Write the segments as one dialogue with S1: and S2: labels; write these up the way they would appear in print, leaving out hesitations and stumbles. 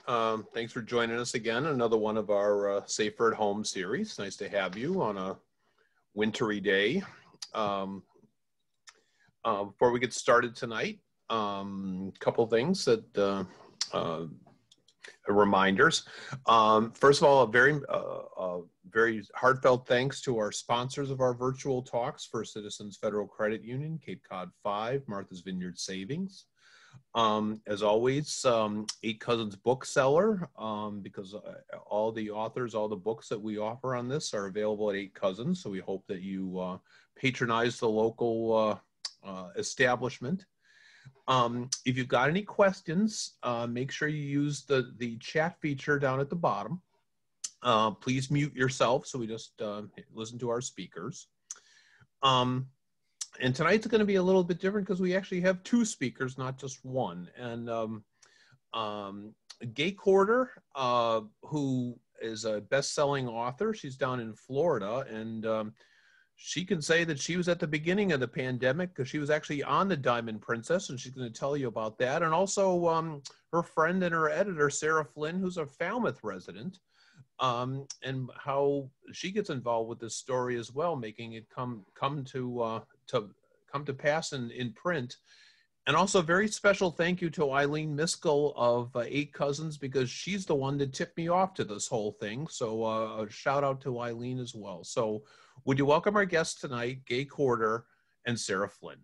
S1: Thanks for joining us again. Another one of our Safer at Home series. Nice to have you on a wintry day. Before we get started tonight, a couple things that reminders. First of all, a very heartfelt thanks to our sponsors of our virtual talks: First Citizens Federal Credit Union, Cape Cod 5, Martha's Vineyard Savings. As always, 8 Cousins Bookseller, because all the authors, all the books that we offer on this are available at 8 Cousins. So we hope that you patronize the local establishment. If you've got any questions, make sure you use the chat feature down at the bottom. Please mute yourself so we just listen to our speakers. And tonight's going to be a little bit different because we actually have 2 speakers, not just one. And Gay Corder, who is a best-selling author, she's down in Florida, and she can say that she was at the beginning of the pandemic because she was actually on the Diamond Princess, and she's going to tell you about that. And also her friend and her editor, Sarah Flynn, who's a Falmouth resident, and how she gets involved with this story as well, making it come to pass in print. And also a very special thank you to Eileen Miskell of 8 Cousins, because she's the one that tipped me off to this whole thing. So a shout out to Eileen as well. So would you welcome our guests tonight, Gay Corder and Sarah Flynn.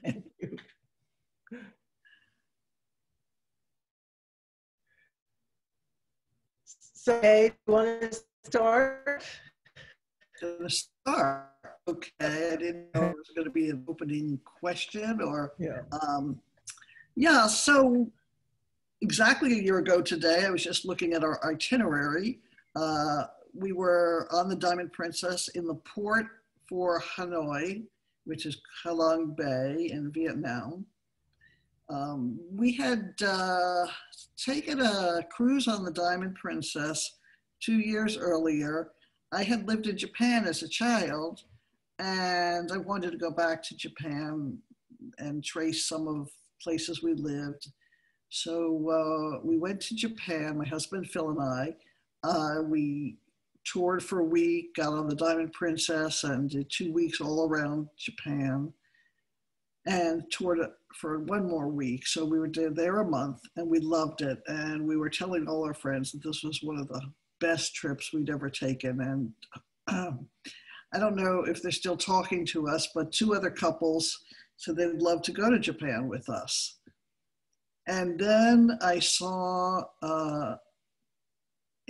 S2: Thank you. So, hey, do you want to start?
S3: To start. Okay, I didn't know it was going to be an opening question or, yeah, so exactly a year ago today, I was just looking at our itinerary. We were on the Diamond Princess in the port for Hanoi, which is Halong Bay in Vietnam. We had taken a cruise on the Diamond Princess 2 years earlier. I had lived in Japan as a child, and I wanted to go back to Japan and trace some of places we lived. So we went to Japan, my husband Phil and I. We toured for a week, got on the Diamond Princess, and did 2 weeks all around Japan, and toured for 1 more week. So we were there a month, and we loved it. And we were telling all our friends that this was one of the best trips we'd ever taken. And I don't know if they're still talking to us, but 2 other couples said they'd love to go to Japan with us. And then I saw a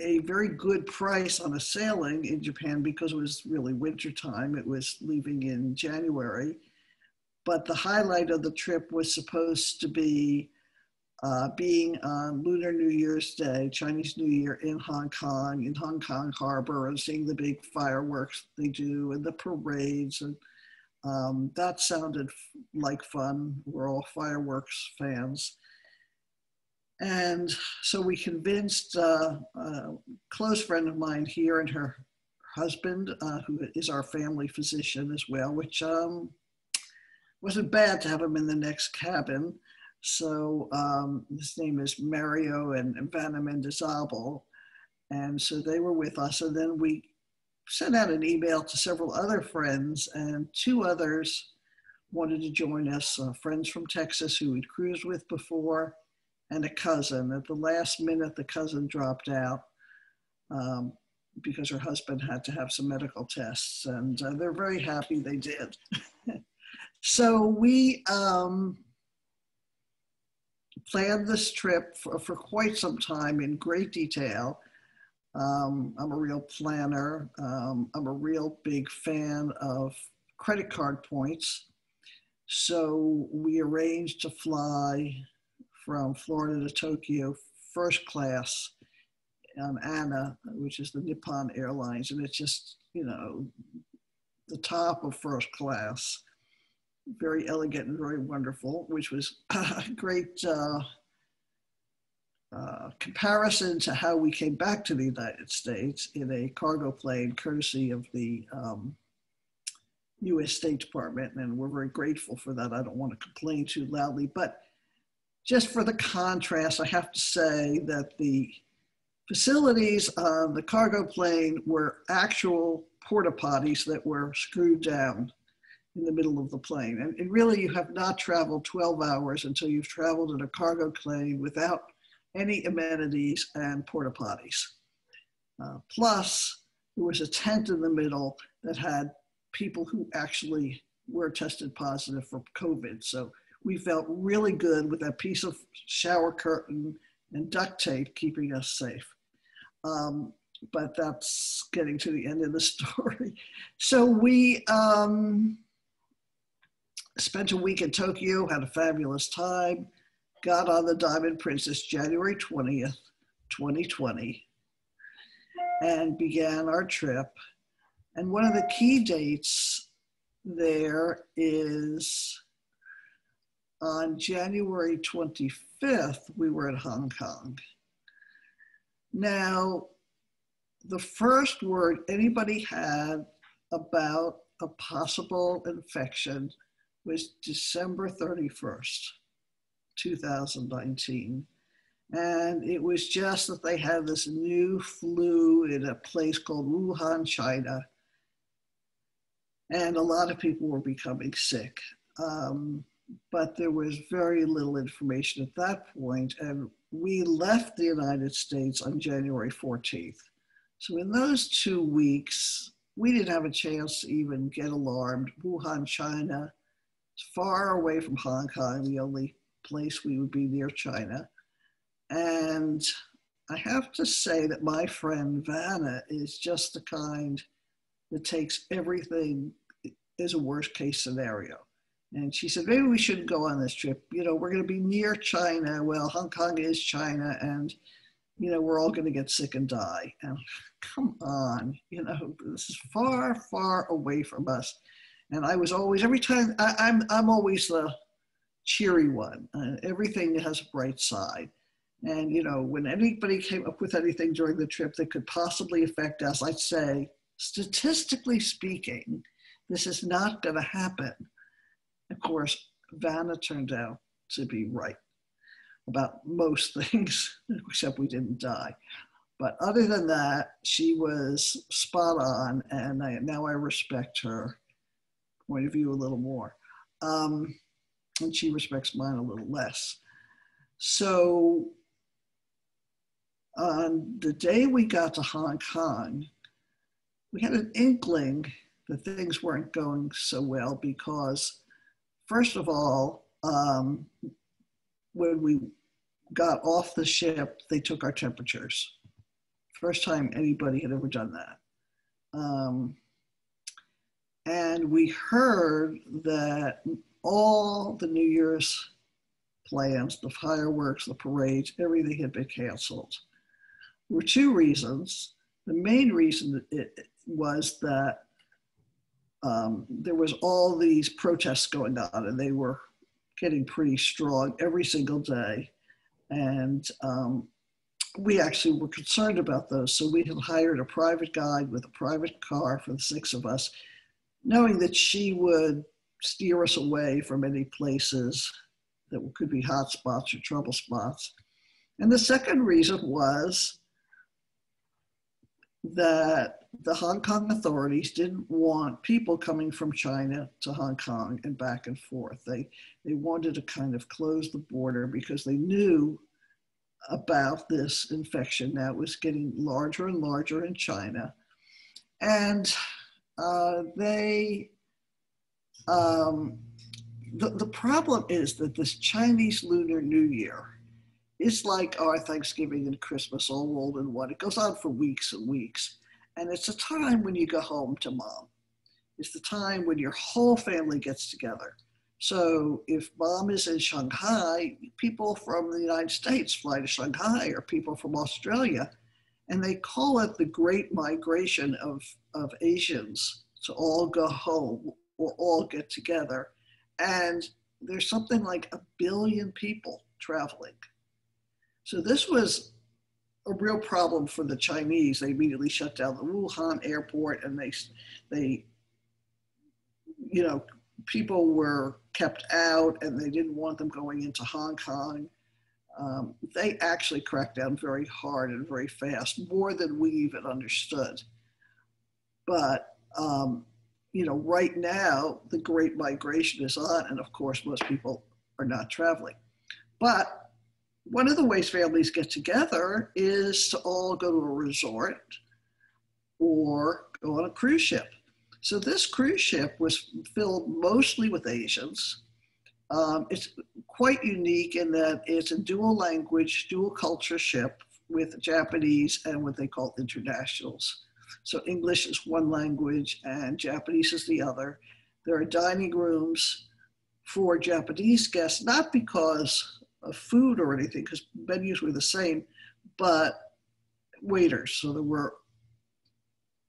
S3: very good price on a sailing in Japan because it was really winter time. It was leaving in January. But the highlight of the trip was supposed to be being on Lunar New Year's Day, Chinese New Year in Hong Kong Harbor, and seeing the big fireworks they do and the parades. And that sounded like fun. We're all fireworks fans. And so we convinced a close friend of mine here and her husband, who is our family physician as well, which wasn't bad to have him in the next cabin. So his name is Mario and Vanna Mendizabal. And so they were with us. And then we sent out an email to several other friends, and 2 others wanted to join us, friends from Texas who we'd cruised with before, and a cousin. At the last minute, the cousin dropped out because her husband had to have some medical tests, and they're very happy they did. So we planned this trip for quite some time in great detail. I'm a real planner. I'm a real big fan of credit card points. So we arranged to fly from Florida to Tokyo first class on ANA, which is the Nippon Airlines. And it's just, you know, the top of first class. Very elegant and very wonderful, which was a great comparison to how we came back to the United States in a cargo plane, courtesy of the U.S. State Department, and we're very grateful for that. I don't want to complain too loudly, but just for the contrast, I have to say that the facilities on the cargo plane were actual porta potties that were screwed down in the middle of the plane. And really, you have not traveled 12 hours until you've traveled in a cargo plane without any amenities and porta potties. Plus, there was a tent in the middle that had people who actually were tested positive for COVID. So we felt really good with that piece of shower curtain and duct tape keeping us safe. But that's getting to the end of the story. So we spent a week in Tokyo, had a fabulous time, got on the Diamond Princess January 20th, 2020, and began our trip. And one of the key dates there is on January 25th, we were in Hong Kong. Now, the first word anybody had about a possible infection was December 31st, 2019. And it was just that they had this new flu in a place called Wuhan, China. And a lot of people were becoming sick. But there was very little information at that point. And we left the United States on January 14th. So in those 2 weeks, we didn't have a chance to even get alarmed. Wuhan, China, is far away from Hong Kong, the only place we would be near China. And I have to say that my friend Vanna is just the kind that takes everything as a worst case scenario. And she said, maybe we shouldn't go on this trip. You know, we're going to be near China. Well, Hong Kong is China, and, you know, we're all going to get sick and die. And come on, you know, this is far, far away from us. And I was always, every time, I'm always the cheery one. Everything has a bright side. And, you know, when anybody came up with anything during the trip that could possibly affect us, I'd say, statistically speaking, this is not going to happen. Of course, Vanna turned out to be right about most things, except we didn't die. But other than that, she was spot on, and now I respect her point of view a little more. And she respects mine a little less. So on the day we got to Hong Kong, we had an inkling that things weren't going so well because, first of all, when we got off the ship, they took our temperatures. First time anybody had ever done that. And we heard that all the New Year's plans, the fireworks, the parades, everything had been canceled. There were two reasons. The main reason was that there was all these protests going on, and they were getting pretty strong every single day. And we actually were concerned about those. So we had hired a private guide with a private car for the 6 of us, knowing that she would steer us away from any places that could be hot spots or trouble spots. And the second reason was that the Hong Kong authorities didn't want people coming from China to Hong Kong and back and forth. They wanted to kind of close the border because they knew about this infection that was getting larger and larger in China. And the problem is that this Chinese Lunar New Year is like our Thanksgiving and Christmas all rolled in one. It goes on for weeks and weeks. And it's a time when you go home to mom. It's the time when your whole family gets together. So if mom is in Shanghai, people from the United States fly to Shanghai, or people from Australia, and they call it the Great Migration of Asians to all go home or all get together. And there's something like 1 billion people traveling. So this was a real problem for the Chinese. They immediately shut down the Wuhan airport, and they people were kept out and they didn't want them going into Hong Kong. They actually cracked down very hard and very fast, more than we even understood. But, right now, the Great Migration is on, and of course, most people are not traveling. But one of the ways families get together is to all go to a resort or go on a cruise ship. So this cruise ship was filled mostly with Asians. It's quite unique in that it's a dual language, dual culture ship with Japanese and what they call internationals. So English is one language and Japanese is the other. There are dining rooms for Japanese guests, not because of food or anything, because menus were the same, but waiters. So there were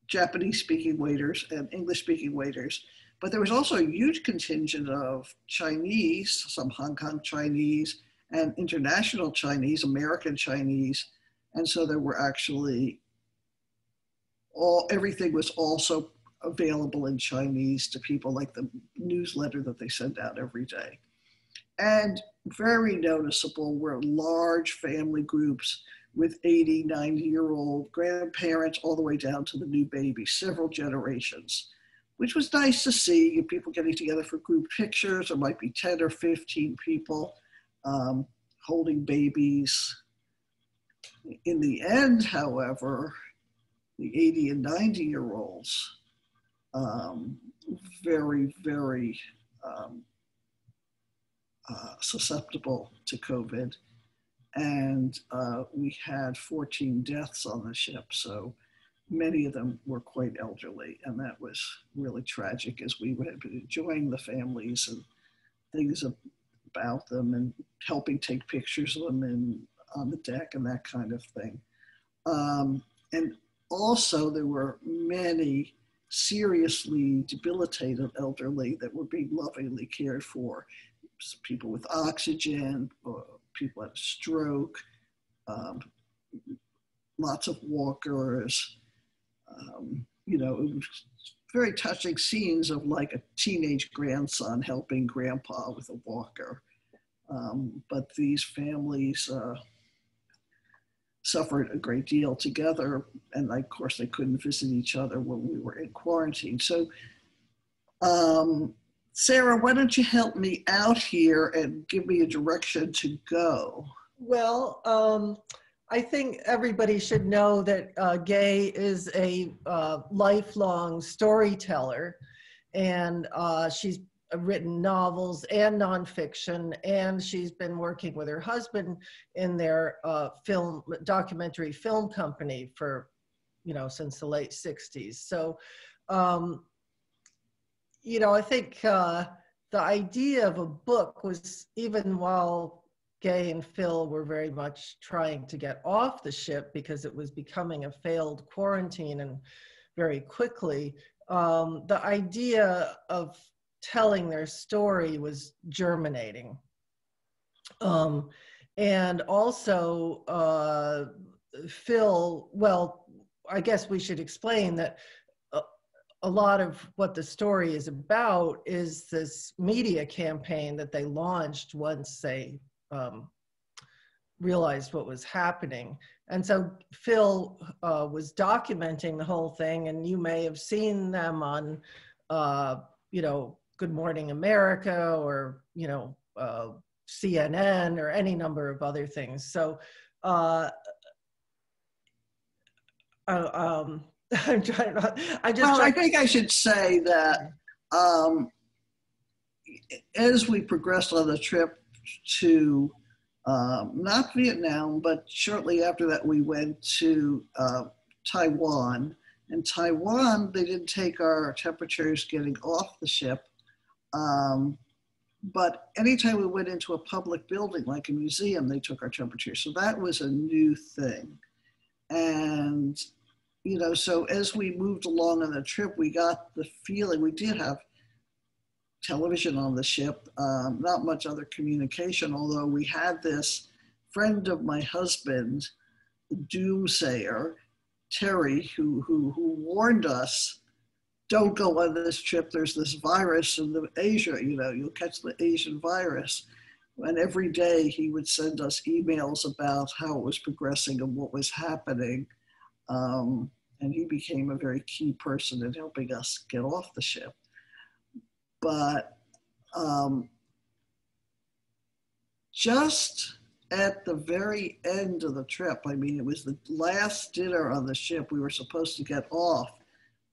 S3: Japanese speaking waiters and English speaking waiters. But there was also a huge contingent of Chinese, some Hong Kong Chinese, and international Chinese, American Chinese. And so there were actually everything was also available in Chinese to people, like the newsletter that they send out every day. And very noticeable were large family groups with 80, 90-year-old grandparents all the way down to the new baby, several generations, which was nice to see. People getting together for group pictures. There might be 10 or 15 people holding babies. In the end, however, the 80 and 90-year-olds, very, very susceptible to COVID. And we had 14 deaths on the ship. So many of them were quite elderly. And that was really tragic, as we had been enjoying the families and things about them and helping take pictures of them on the deck and that kind of thing. And also there were many seriously debilitated elderly that were being lovingly cared for. People with oxygen, people had a stroke, lots of walkers. It was very touching scenes of like a teenage grandson helping grandpa with a walker. But these families suffered a great deal together. And of course, they couldn't visit each other when we were in quarantine. So, Sarah, why don't you help me out here and give me a direction to go?
S2: Well, I think everybody should know that Gay is a lifelong storyteller, and she's written novels and nonfiction, and she's been working with her husband in their documentary film company for, since the late 60s. So, I think the idea of a book was, even while Gay and Phil were very much trying to get off the ship because it was becoming a failed quarantine and very quickly, the idea of telling their story was germinating. And also Phil, well, I guess we should explain that a lot of what the story is about is this media campaign that they launched once they realized what was happening. And so Phil was documenting the whole thing, and you may have seen them on, Good Morning America or, CNN or any number of other things. So I'm trying to,
S3: I think I should say that as we progressed on the trip to not Vietnam, but shortly after that, we went to Taiwan. In Taiwan, they didn't take our temperatures getting off the ship. But anytime we went into a public building, like a museum, they took our temperature. So that was a new thing. And, so as we moved along on the trip, we got the feeling, we did have television on the ship, not much other communication, although we had this friend of my husband, the doomsayer, Terry, who warned us don't go on this trip. There's this virus in Asia, you'll catch the Asian virus. And every day he would send us emails about how it was progressing and what was happening. And he became a very key person in helping us get off the ship. But just at the very end of the trip, I mean, it was the last dinner on the ship. We were supposed to get off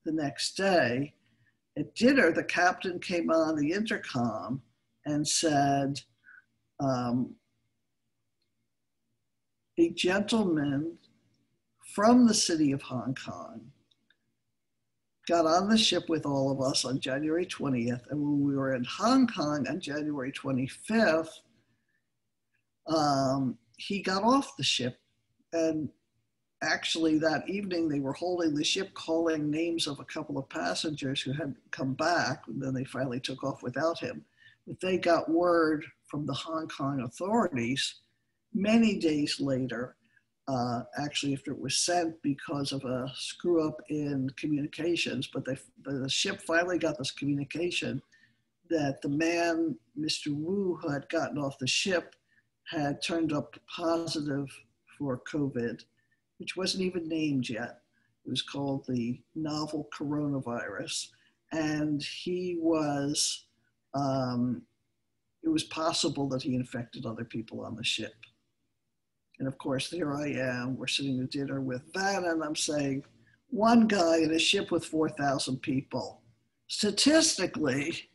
S3: the next day. At dinner, the captain came on the intercom and said, a gentleman from the city of Hong Kong got on the ship with all of us on January 20th. And when we were in Hong Kong on January 25th, he got off the ship. And actually that evening they were holding the ship, calling names of a couple of passengers who had come back. And then they finally took off without him. But they got word from the Hong Kong authorities many days later, actually after it was sent because of a screw up in communications, but the ship finally got this communication that the man, Mr. Wu, who had gotten off the ship, had turned up positive for COVID, which wasn't even named yet. It was called the novel coronavirus. And he was, it was possible that he infected other people on the ship. And of course, here I am, we're sitting at dinner with Van, and I'm saying, one guy in a ship with 4,000 people. Statistically,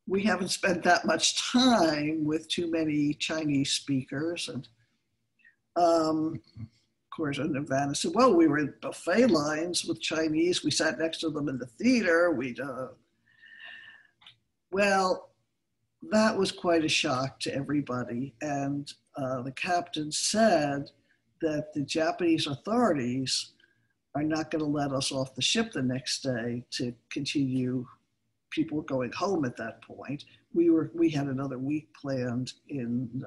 S3: we haven't spent that much time with too many Chinese speakers. And of course, and Van said, well, we were in buffet lines with Chinese. We sat next to them in the theater. Well, that was quite a shock to everybody. And the captain said that the Japanese authorities are not going to let us off the ship the next day to continue. People were going home at that point. We had another week planned in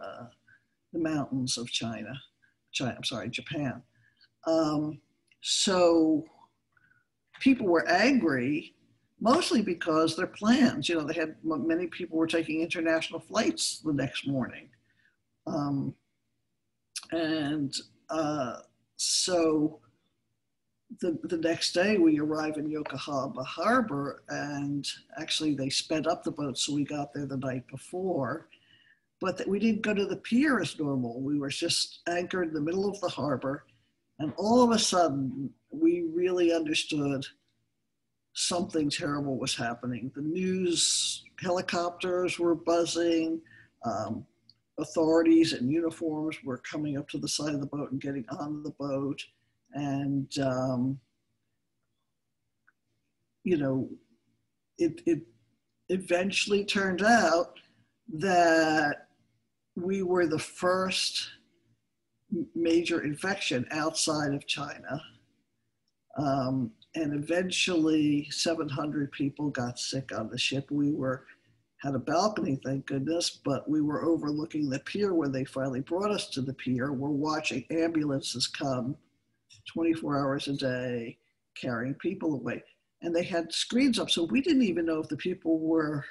S3: the mountains of Japan. So people were angry, mostly because their plans, they had, many people were taking international flights the next morning. So the next day we arrive in Yokohama Harbor, and actually they sped up the boat, so we got there the night before, but we didn't go to the pier as normal. We were just anchored in the middle of the harbor, and all of a sudden we really understood something terrible was happening. The news helicopters were buzzing. Authorities in uniforms were coming up to the side of the boat and getting on the boat. And, it eventually turned out that we were the first major infection outside of China. And eventually 700 people got sick on the ship. We had a balcony, thank goodness, but we were overlooking the pier when they finally brought us to the pier. We're watching ambulances come 24 hours a day, carrying people away. And they had screens up, so we didn't even know if the people were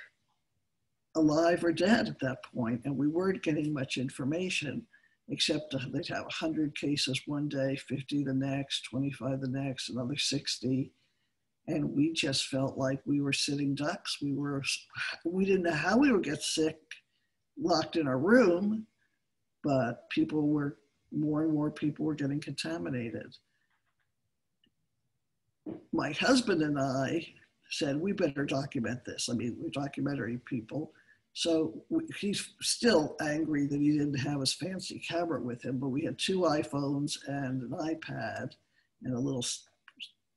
S3: alive or dead at that point, and we weren't getting much information, except they'd have 100 cases one day, 50 the next, 25 the next, another 60. And we just felt like we were sitting ducks. We didn't know how we would get sick, locked in our room, but more and more people were getting contaminated. My husband and I said, we better document this. I mean, we're documentary people. So he's still angry that he didn't have his fancy camera with him, but we had 2 iPhones and an iPad and a little,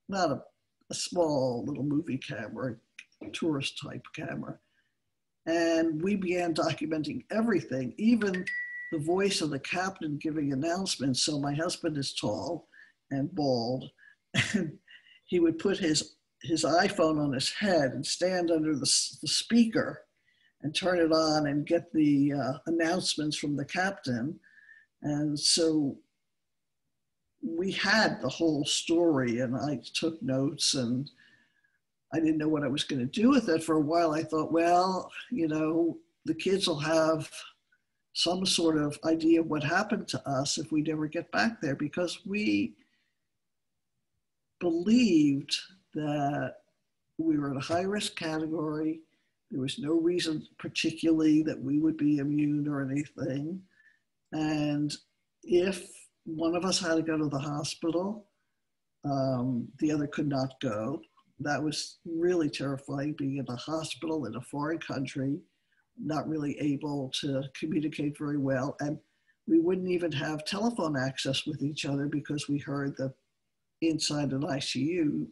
S3: not a small little movie camera, tourist type camera. And we began documenting everything, even the voice of the captain giving announcements. So my husband is tall and bald, and he would put his iPhone on his head and stand under the speaker and turn it on and get the announcements from the captain. And so we had the whole story, and I took notes, and I didn't know what I was going to do with it. For a while, I thought, well, you know, the kids will have some sort of idea of what happened to us if we never get back there, because we believed that we were in a high risk category. There was no reason particularly that we would be immune or anything. And if one of us had to go to the hospital, the other could not go. That was really terrifying, being in a hospital in a foreign country, not really able to communicate very well. And we wouldn't even have telephone access with each other because we heard that inside an ICU,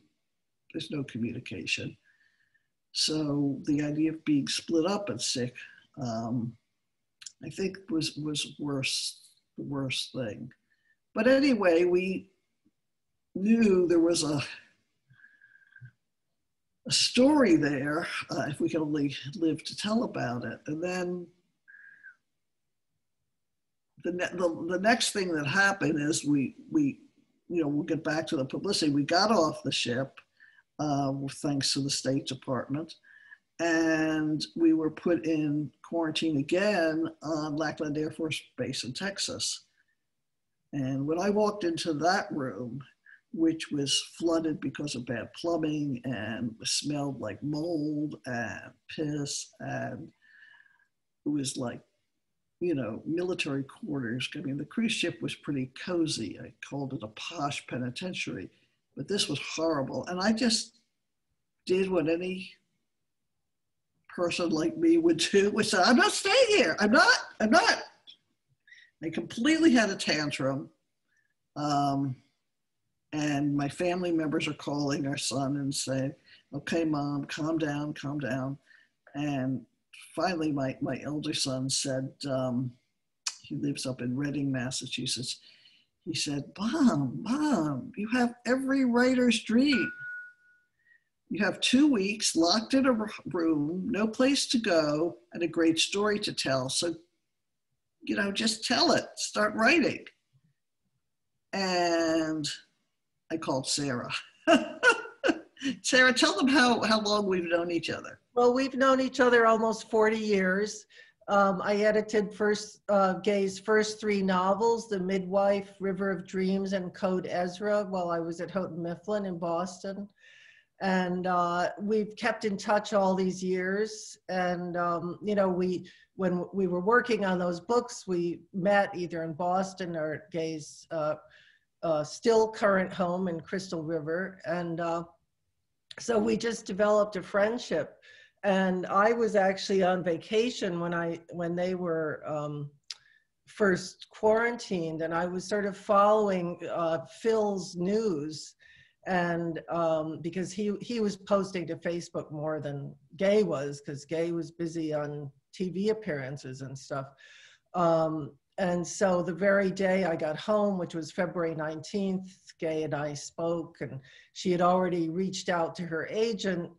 S3: there's no communication. So the idea of being split up and sick, I think was worse, the worst thing. But anyway, we knew there was a story there, if we could only live to tell about it. And then the next thing that happened is we'll get back to the publicity. We got off the ship, thanks to the State Department, and we were put in quarantine again on Lackland Air Force Base in Texas. And when I walked into that room, which was flooded because of bad plumbing and smelled like mold and piss, and it was like, you know, military quarters. I mean, the cruise ship was pretty cozy. I called it a posh penitentiary, but this was horrible. And I just did what any person like me would do, which said, I'm not staying here. I'm not. I completely had a tantrum. And my family members are calling our son and saying, okay, Mom, calm down. And finally, my elder son said, he lives up in Reading, Massachusetts. He said, Mom, you have every writer's dream. You have 2 weeks locked in a room, no place to go, and a great story to tell. So, you know, just tell it, start writing. And I called Sarah. Sarah, tell them how long we've known each other.
S2: Well, we've known each other almost 40 years. I edited Gay's first 3 novels, The Midwife, River of Dreams, and Code Ezra, while I was at Houghton Mifflin in Boston. And we've kept in touch all these years. And, you know, when we were working on those books, we met either in Boston or at Gay's still current home in Crystal River. And so we just developed a friendship. And I was actually on vacation when they were first quarantined, and I was sort of following Phil's news, and because he was posting to Facebook more than Gay was, because Gay was busy on TV appearances and stuff. And so the very day I got home, which was February 19th, Gay and I spoke, and she had already reached out to her agent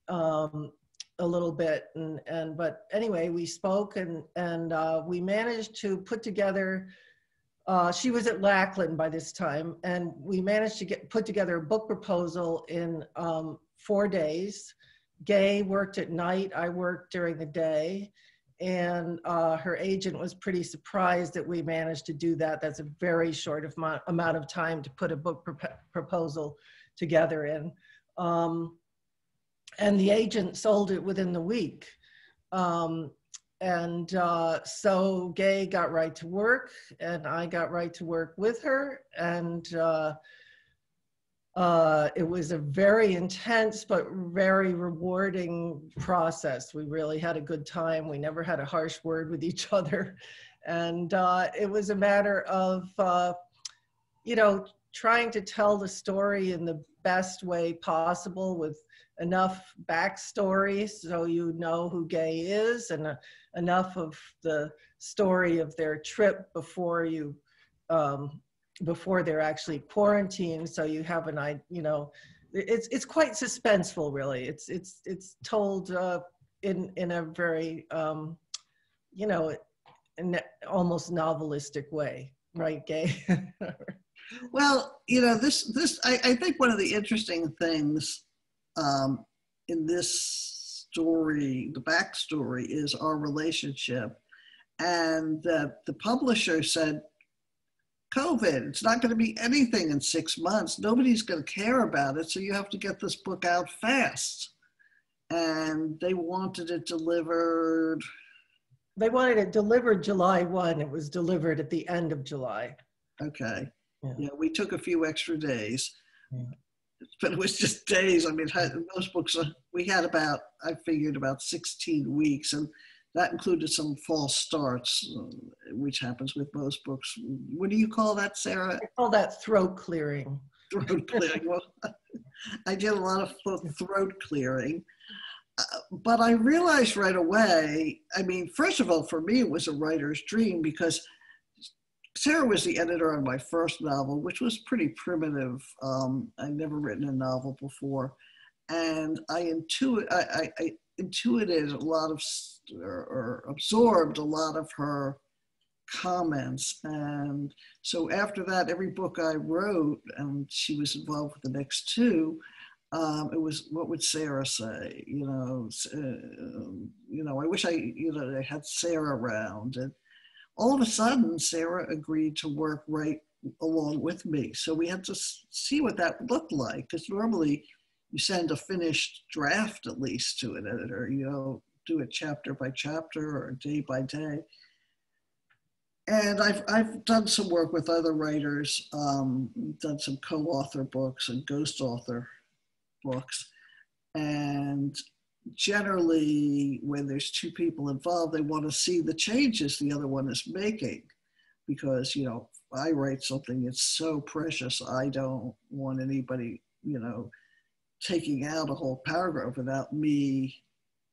S2: a little bit, but anyway, we spoke, and we managed to put together, she was at Lackland by this time, and we managed to put together a book proposal in 4 days. Gay worked at night, I worked during the day, and her agent was pretty surprised that we managed to do that. That's a very short amount of time to put a book proposal together in. And the agent sold it within the week. So Gay got right to work, and I got right to work with her. And it was a very intense but very rewarding process. We really had a good time. We never had a harsh word with each other. And it was a matter of, you know, trying to tell the story in the best way possible with enough backstory so you know who Gay is, and enough of the story of their trip before you before they're actually quarantined, so you have an idea. You know, it's quite suspenseful, really. It's told in a very you know, almost novelistic way, right, Gay?
S3: Well, you know, I think one of the interesting things in this story, the backstory is our relationship, and that the publisher said, COVID, it's not going to be anything in 6 months. Nobody's going to care about it, so you have to get this book out fast. And they wanted it delivered.
S2: They wanted it delivered July 1. It was delivered at the end of July.
S3: Okay.
S2: Yeah.
S3: Yeah, we took a few extra days,
S2: Yeah.
S3: but it was just days. I mean, most books, we had about, I figured about 16 weeks, and that included some false starts, which happens with most books. What do you call that, Sarah?
S2: I call that throat clearing.
S3: Throat clearing. Well, I did a lot of throat clearing. But I realized right away, I mean, first of all, for me, it was a writer's dream because Sarah was the editor on my first novel, which was pretty primitive. I'd never written a novel before. And I intuited a lot of, or absorbed a lot of her comments. And so after that, every book I wrote, and she was involved with the next two, it was, what would Sarah say? I wish I had Sarah around. And all of a sudden, Sarah agreed to work right along with me. So we had to see what that looked like, because normally you send a finished draft at least to an editor, do it chapter by chapter or day by day. And I've done some work with other writers, done some co-author books and ghost author books. And generally, when there's two people involved, they want to see the changes the other one is making, because, I write something, it's so precious. I don't want anybody, taking out a whole paragraph without me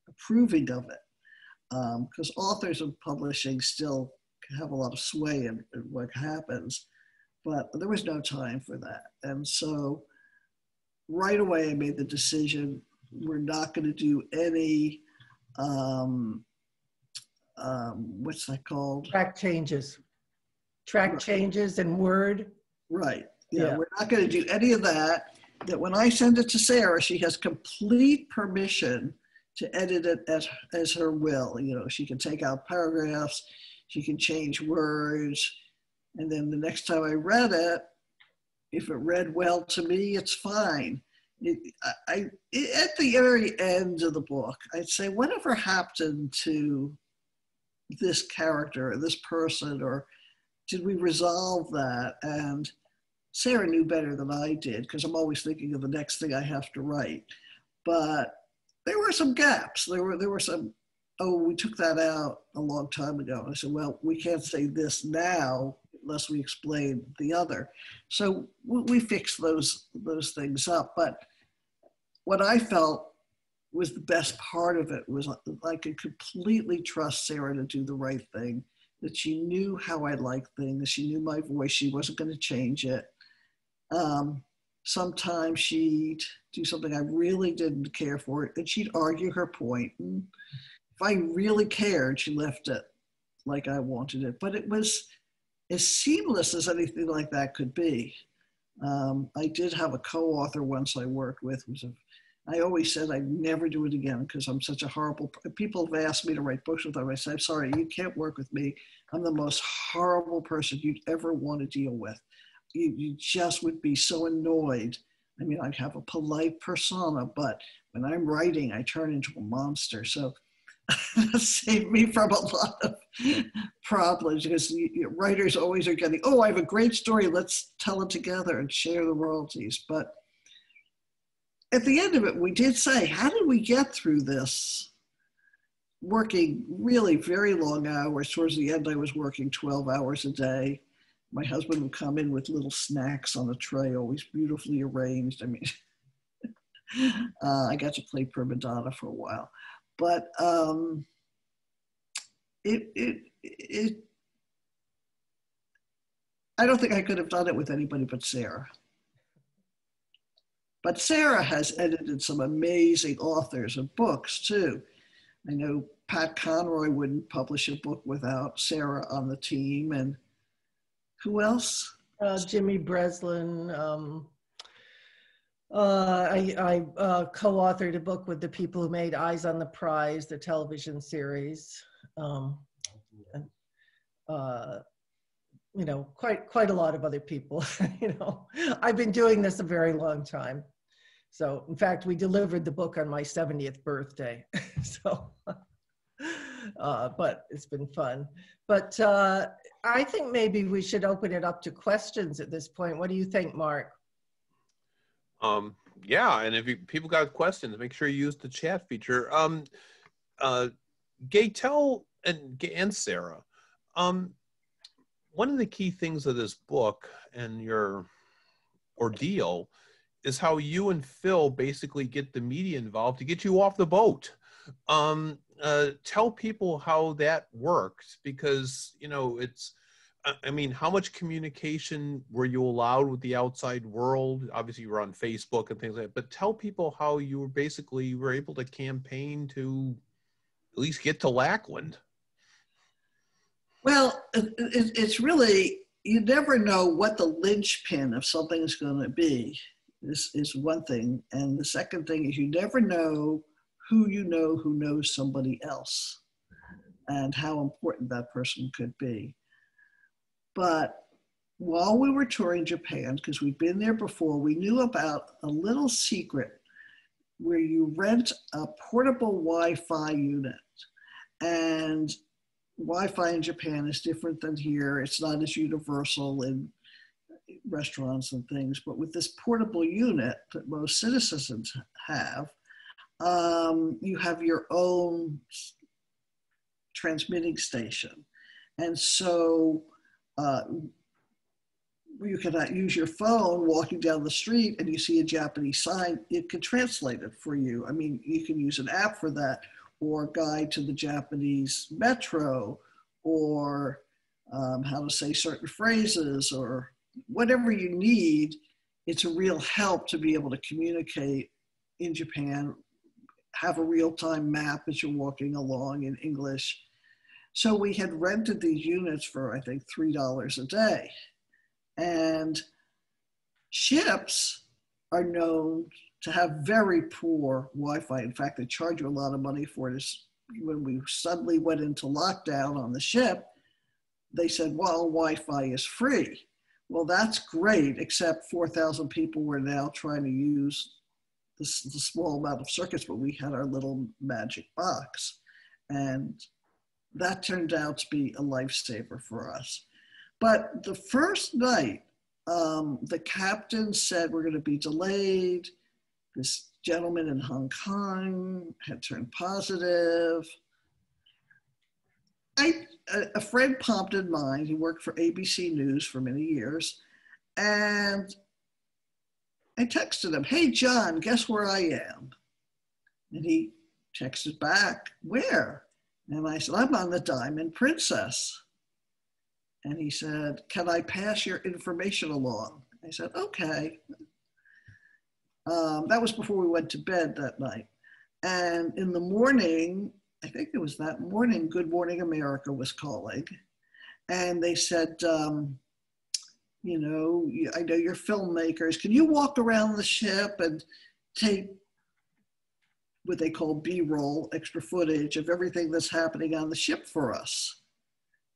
S3: approving of it. Because authors of publishing still have a lot of sway in what happens, but there was no time for that. And so right away, I made the decision, we're not going to do any, what's that called?
S2: Track changes. Track changes in Word.
S3: Right. Yeah, we're not going to do any of that. That when I send it to Sarah, she has complete permission to edit it as her will. She can take out paragraphs, she can change words. And then the next time I read it, if it read well to me, it's fine. At the very end of the book, I'd say, whatever happened to this character or this person, or did we resolve that? And Sarah knew better than I did, because I'm always thinking of the next thing I have to write. But there were some gaps. There were some, we took that out a long time ago. And I said, well, we can't say this now unless we explain the other. So we fixed those things up. But what I felt was the best part of it was I could completely trust Sarah to do the right thing, that she knew how I liked things. She knew my voice. She wasn't going to change it. Sometimes she'd do something I really didn't care for, and she'd argue her point. And if I really cared, she left it like I wanted it. But it was as seamless as anything like that could be. I did have a co-author once I worked with. I always said I'd never do it again because I'm such a horrible, people have asked me to write books with them. I said, I'm sorry, you can't work with me. I'm the most horrible person you'd ever want to deal with. You just would be so annoyed. I mean, I have a polite persona, but when I'm writing, I turn into a monster. So that saved me from a lot of problems, because writers always are getting, I have a great story, let's tell it together and share the royalties. But at the end of it, we did say, how did we get through this? Working really very long hours. Towards the end, I was working 12 hours a day. My husband would come in with little snacks on a tray, always beautifully arranged. I mean, I got to play prima donna for a while. But I don't think I could have done it with anybody but Sarah. But Sarah has edited some amazing authors of books too. I know Pat Conroy wouldn't publish a book without Sarah on the team. And who else?
S2: Jimmy Breslin. I co-authored a book with the people who made Eyes on the Prize, the television series. And, you know, quite a lot of other people. You know, I've been doing this a very long time. So, in fact, we delivered the book on my 70th birthday. So, but it's been fun. But I think maybe we should open it up to questions at this point. What do you think, Mark?
S1: Yeah, and if people got questions, make sure you use the chat feature. Gay, and Sarah, one of the key things of this book and your ordeal is how you and Phil basically get the media involved to get you off the boat. Tell people how that works, because, you know, it's, I mean, how much communication were you allowed with the outside world? Obviously, you were on Facebook and things like that, but tell people how you were able to campaign to at least get to Lackland.
S3: Well, it's really, you never know what the linchpin of something is going to be. This is one thing. And the second thing is you never know who knows somebody else and how important that person could be. But while we were touring Japan, because we'd been there before, we knew about a little secret where you rent a portable Wi-Fi unit. And Wi-Fi in Japan is different than here. It's not as universal in restaurants and things, but with this portable unit that most citizens have, you have your own transmitting station. And so you cannot use your phone walking down the street and you see a Japanese sign, it can translate it for you. I mean, you can use an app for that, or a guide to the Japanese metro, or how to say certain phrases, or whatever you need. It's a real help to be able to communicate in Japan, have a real-time map as you're walking along in English. So we had rented these units for, I think, $3 a day. And ships are known to have very poor Wi-Fi. In fact, they charge you a lot of money for it. When we suddenly went into lockdown on the ship, they said, well, Wi-Fi is free. Well, that's great, except 4,000 people were now trying to use the small amount of circuits, but we had our little magic box. And that turned out to be a lifesaver for us. But the first night, the captain said we're going to be delayed. This gentleman in Hong Kong had turned positive. A friend popped in mind. He worked for ABC News for many years. And I texted him, hey, John, guess where I am? And he texted back, where? And I said, I'm on the Diamond Princess. And he said, can I pass your information along? I said, okay. That was before we went to bed that night. And in the morning, I think it was that morning, Good Morning America was calling. And they said, you know, I know you're filmmakers. Can you walk around the ship and take what they call B-roll, extra footage of everything that's happening on the ship for us?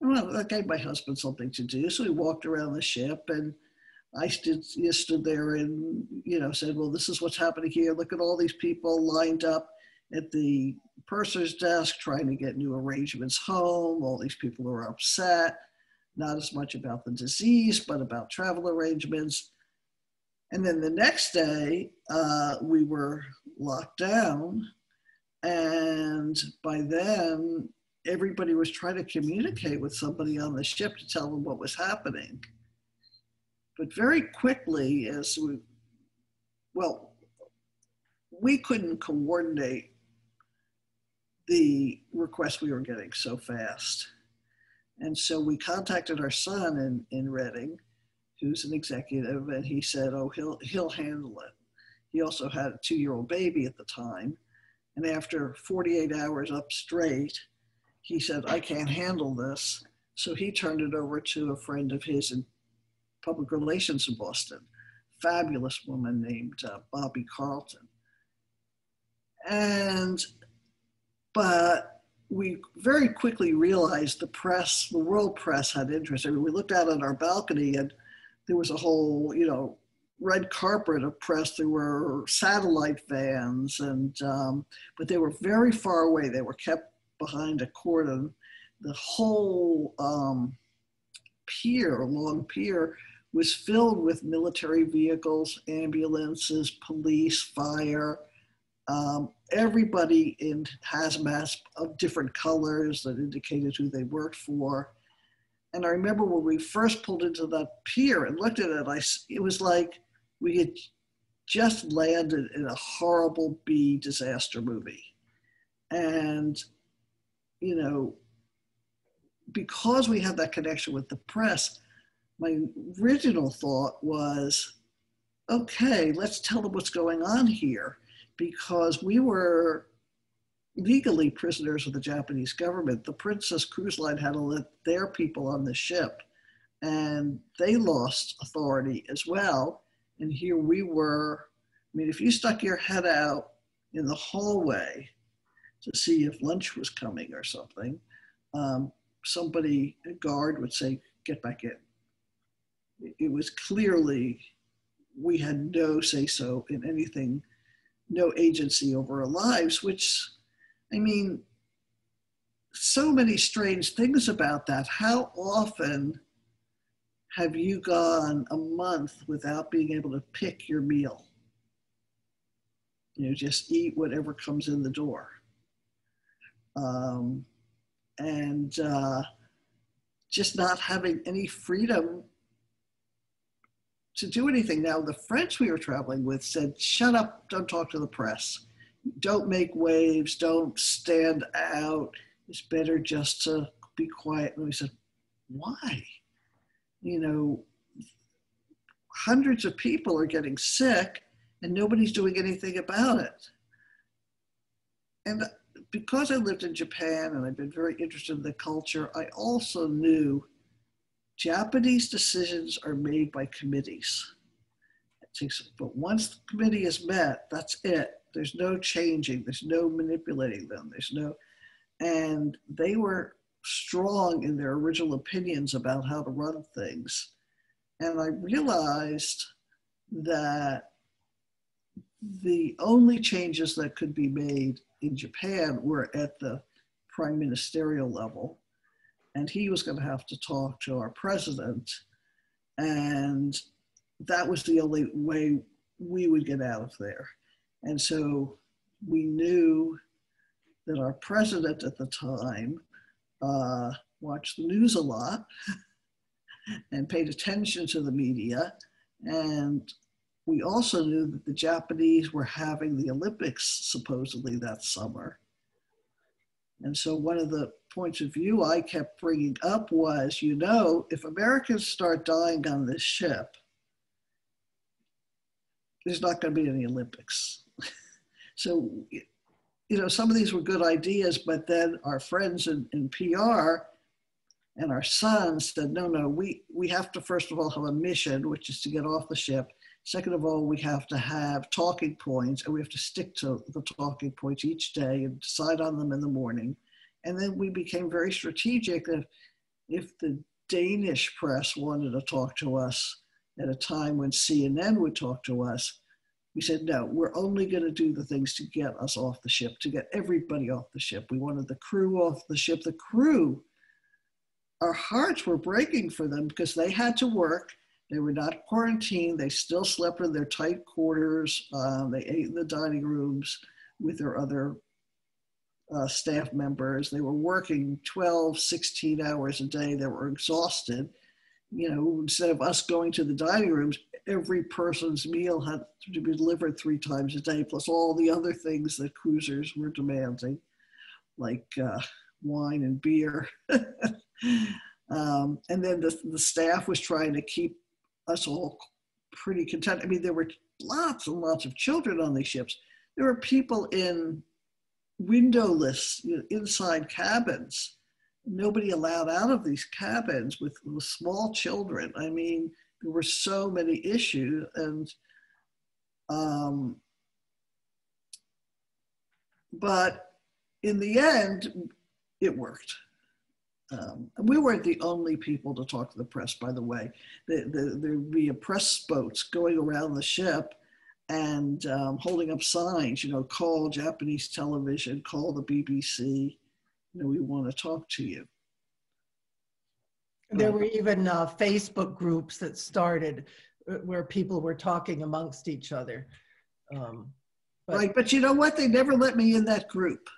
S3: Well, that gave my husband something to do. So he walked around the ship, and I stood there and, you know, said, well, this is what's happening here. Look at all these people lined up at the purser's desk trying to get new arrangements home. All these people are upset, not as much about the disease, but about travel arrangements. And then the next day, we were locked down. And by then, everybody was trying to communicate with somebody on the ship to tell them what was happening. But very quickly, we couldn't coordinate the requests we were getting so fast. And so we contacted our son in Reading, who's an executive, and he said, oh, he'll handle it. He also had a 2-year-old baby at the time. And after 48 hours up straight, he said, I can't handle this. So he turned it over to a friend of his in public relations in Boston. fabulous woman named Bobby Carlton. But we very quickly realized the press, the world press had interest. I mean, we looked out on our balcony and there was a whole, red carpet of press. There were satellite vans, but they were very far away. They were kept behind a cordon. The whole long pier, was filled with military vehicles, ambulances, police, fire, everybody in hazmat of different colors that indicated who they worked for. And I remember when we first pulled into that pier and looked at it, it was like we had just landed in a horrible B disaster movie. And, because we had that connection with the press, my original thought was, okay, let's tell them what's going on here, because we were legally prisoners of the Japanese government. The Princess Cruise Line had to let their people on the ship, and they lost authority as well. And here we were. I mean, if you stuck your head out in the hallway to see if lunch was coming or something, a guard would say, get back in. It was clearly, we had no say-so in anything, no agency over our lives, which, I mean, so many strange things about that. How often have you gone a month without being able to pick your meal? Just eat whatever comes in the door. Just not having any freedom to do anything. Now, the French we were traveling with said, shut up, don't talk to the press. Don't make waves, don't stand out. It's better just to be quiet. And we said, why? Hundreds of people are getting sick and nobody's doing anything about it. And because I lived in Japan and I've been very interested in the culture, I also knew Japanese decisions are made by committees. But once the committee is met, that's it. There's no changing, there's no manipulating them, and they were strong in their original opinions about how to run things. And I realized that the only changes that could be made in Japan were at the prime ministerial level. And he was going to have to talk to our president. And that was the only way we would get out of there. And so we knew that our president at the time watched the news a lot and paid attention to the media. And we also knew that the Japanese were having the Olympics supposedly that summer. And so one of the points of view I kept bringing up was, if Americans start dying on this ship, there's not going to be any Olympics. So, some of these were good ideas, but then our friends in PR and our sons said, no, we have to first of all have a mission, which is to get off the ship. Second of all, we have to have talking points, and we have to stick to the talking points each day and decide on them in the morning. And then we became very strategic that if the Danish press wanted to talk to us at a time when CNN would talk to us, we said, no, we're only going to do the things to get us off the ship, to get everybody off the ship. We wanted the crew off the ship. The crew, our hearts were breaking for them because they had to work. They were not quarantined. They still slept in their tight quarters. They ate in the dining rooms with their other staff members. They were working 12, 16 hours a day. They were exhausted. Instead of us going to the dining rooms, every person's meal had to be delivered 3 times a day, plus all the other things that cruisers were demanding, like wine and beer. And then the staff was trying to keep us all pretty content. I mean, there were lots and lots of children on these ships. There were people in windowless, inside cabins. Nobody allowed out of these cabins with small children. I mean, there were so many issues, and but in the end, it worked. And we weren't the only people to talk to the press, by the way. There'd be press boats going around the ship and holding up signs, call Japanese television, call the BBC, we want to talk to you.
S2: There were even Facebook groups that started where people were talking amongst each other.
S3: Right, but you know what? They never let me in that group.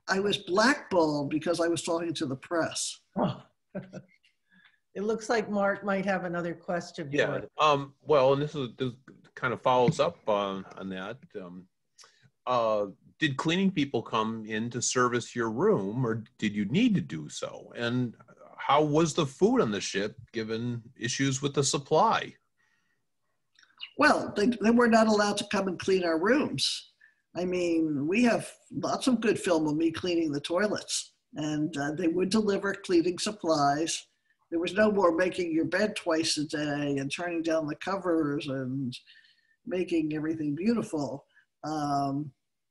S3: I was blackballed because I was talking to the press.
S2: It looks like Mark might have another question.
S1: Yeah. Well, and this kind of follows up on that. Did cleaning people come in to service your room, or did you need to do so? And how was the food on the ship, given issues with the supply?
S3: Well, they were not allowed to come and clean our rooms. I mean, we have lots of good film of me cleaning the toilets, and they would deliver cleaning supplies. There was no more making your bed twice a day and turning down the covers and making everything beautiful.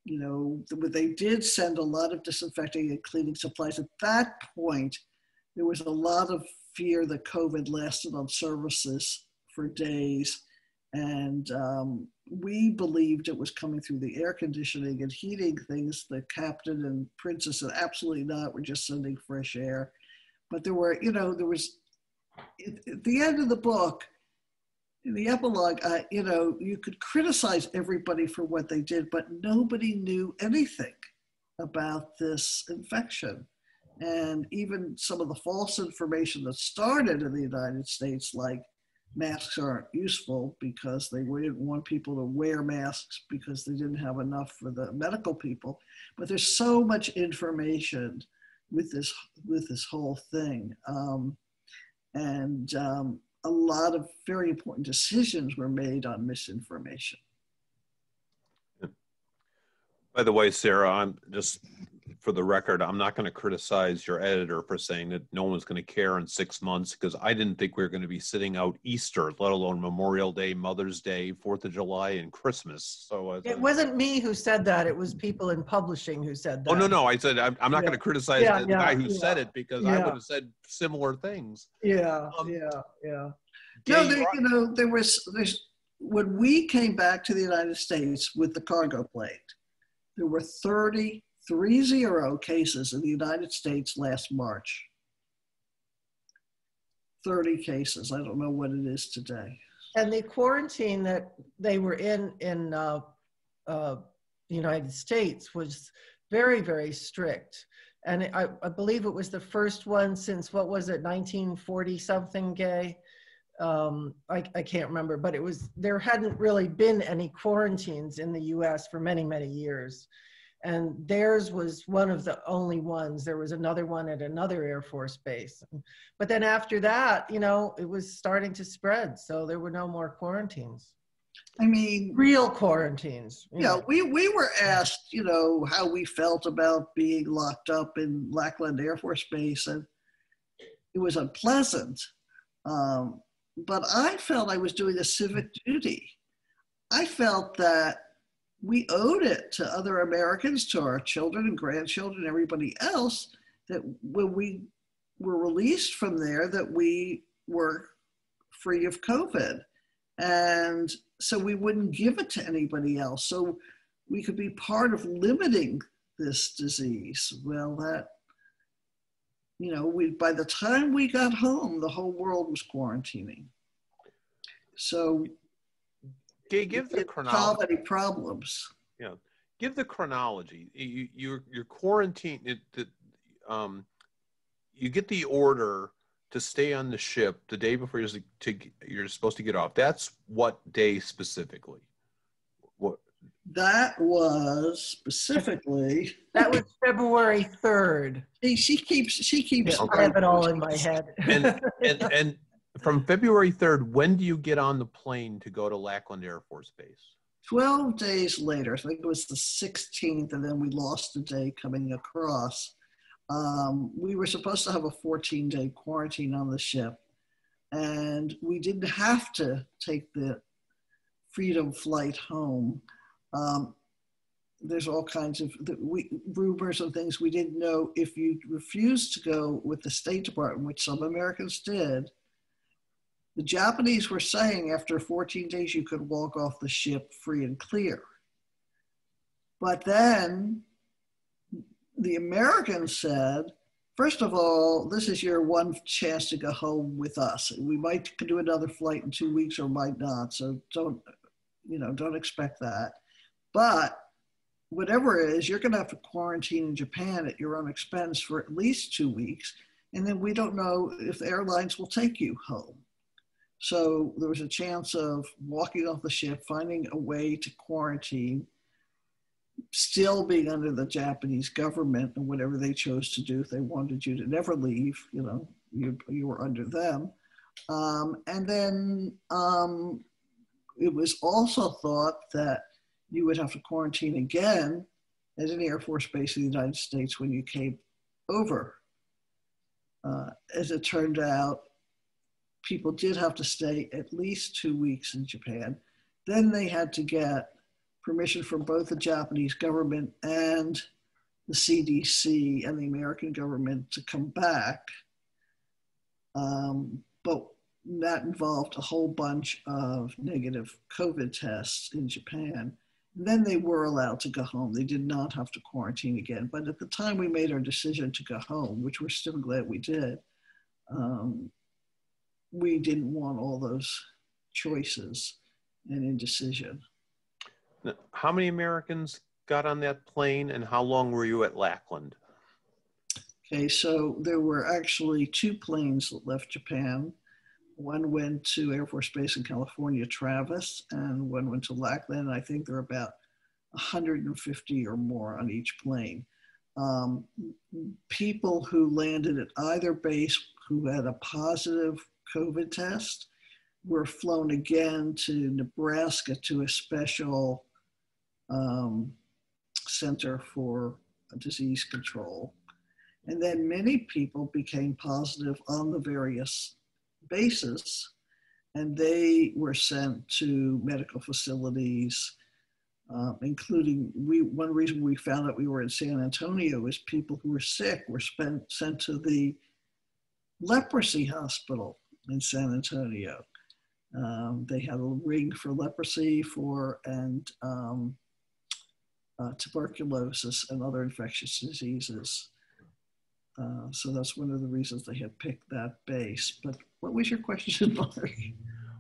S3: They did send a lot of disinfecting and cleaning supplies. At that point, there was a lot of fear that COVID lasted on services for days. And we believed it was coming through the air conditioning and heating things. The captain and princess said, absolutely not, we're just sending fresh air. But there was, at the end of the book, in the epilogue, you could criticize everybody for what they did, but nobody knew anything about this infection. And even some of the false information that started in the United States, like masks aren't useful because they didn't want people to wear masks because they didn't have enough for the medical people. But there's so much information with this whole thing. A lot of very important decisions were made on misinformation.
S1: By the way, Sarah, I'm just, for the record, I'm not going to criticize your editor for saying that no one's going to care in 6 months, because I didn't think we were going to be sitting out Easter, let alone Memorial Day, Mother's Day, 4th of July, and Christmas. So
S2: it wasn't me who said that. It was people in publishing who said that.
S1: Oh, no. I said, I'm not going to criticize the guy who said it, because I would have said similar things.
S2: Yeah.
S3: No, there's when we came back to the United States with the cargo plane, there were 30 cases in the United States last March. 30 cases. I don't know what it is today.
S2: And the quarantine that they were in the United States was very, very strict. And I believe it was the first one since, what was it, 1940 something, Gay? I can't remember, but there hadn't really been any quarantines in the US for many, many years. And theirs was one of the only ones. There was another one at another Air Force base. But then after that, it was starting to spread. So there were no more quarantines.
S3: I mean,
S2: real quarantines.
S3: Yeah, we were asked, how we felt about being locked up in Lackland Air Force Base, and it was unpleasant. But I felt I was doing a civic duty. I felt that we owed it to other Americans, to our children and grandchildren, everybody else, that when we were released from there, that we were free of COVID. And so we wouldn't give it to anybody else. So we could be part of limiting this disease. Well, by the time we got home, the whole world was quarantining. So
S1: give the chronology.
S3: Solve any problems.
S1: Yeah, give the chronology. You're quarantined. You get the order to stay on the ship the day before you're supposed to get off. That's what day specifically? What?
S3: That was specifically.
S2: That was February 3rd.
S3: She keeps.
S2: Yeah, I have it all in my head.
S1: And from February 3rd, when do you get on the plane to go to Lackland Air Force Base?
S3: 12 days later. I think it was the 16th, and then we lost a day coming across. We were supposed to have a 14-day quarantine on the ship. and we didn't have to take the freedom flight home. There's all kinds of rumors and things. We didn't know if you refused to go with the State Department, which some Americans did. The Japanese were saying after 14 days you could walk off the ship free and clear. But then the Americans said, first of all, this is your one chance to go home with us. We might do another flight in 2 weeks or might not. So don't expect that. But whatever it is, you're going to have to quarantine in Japan at your own expense for at least 2 weeks. And then we don't know if the airlines will take you home. So there was a chance of walking off the ship, finding a way to quarantine, still being under the Japanese government and whatever they chose to do. If they wanted you to never leave, you were under them. And then it was also thought that you would have to quarantine again at an Air Force base in the United States when you came over. As it turned out, people did have to stay at least 2 weeks in Japan. Then they had to get permission from both the Japanese government and the CDC and the American government to come back. But that involved a whole bunch of negative COVID tests in Japan. And then they were allowed to go home. They did not have to quarantine again. But at the time we made our decision to go home, which we're still glad we did, we didn't want all those choices and indecision.
S1: How many Americans got on that plane and how long were you at Lackland?
S3: Okay, so there were actually 2 planes that left Japan. One went to Air Force Base in California, Travis, and one went to Lackland. I think there are about 150 or more on each plane. People who landed at either base who had a positive COVID test were flown again to Nebraska to a special center for disease control. And then many people became positive on the various bases, and they were sent to medical facilities, including one reason we found that we were in San Antonio is people who were sick were sent to the leprosy hospital in San Antonio. They had a ring for leprosy and tuberculosis and other infectious diseases. So that's one of the reasons they had picked that base. But what was your question, Mark?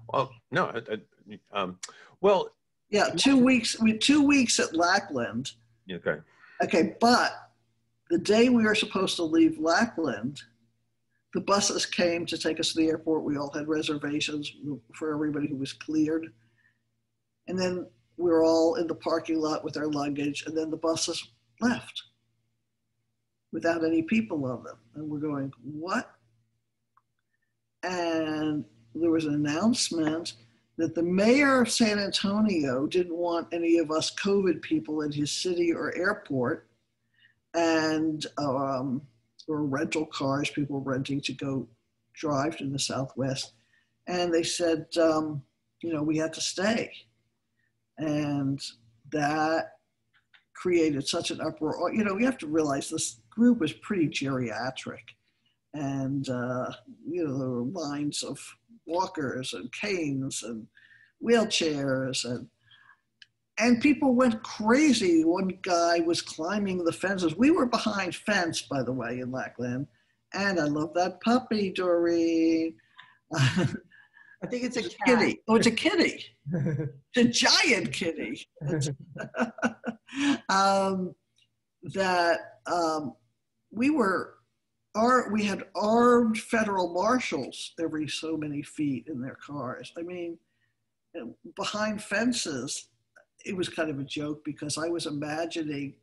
S1: Well, no, well.
S3: Yeah, 2 weeks, 2 weeks at Lackland.
S1: Okay.
S3: Okay, but the day we were supposed to leave Lackland, the buses came to take us to the airport. We all had reservations for everybody who was cleared. And then we were all in the parking lot with our luggage, and then the buses left without any people on them. And we're going, what? And there was an announcement that the mayor of San Antonio didn't want any of us COVID people in his city or airport, and or rental cars, people renting to go drive to the Southwest. And they said, we had to stay. And that created such an uproar. You have to realize this group was pretty geriatric. And, there were lines of walkers and canes and wheelchairs and people went crazy. One guy was climbing the fences. We were behind fence, by the way, in Lackland. And I love that puppy, Doreen.
S2: I think it's a cat.
S3: Kitty. Oh, it's a kitty. It's a giant kitty. We had armed federal marshals every so many feet in their cars. I mean, behind fences, it was kind of a joke because I was imagining,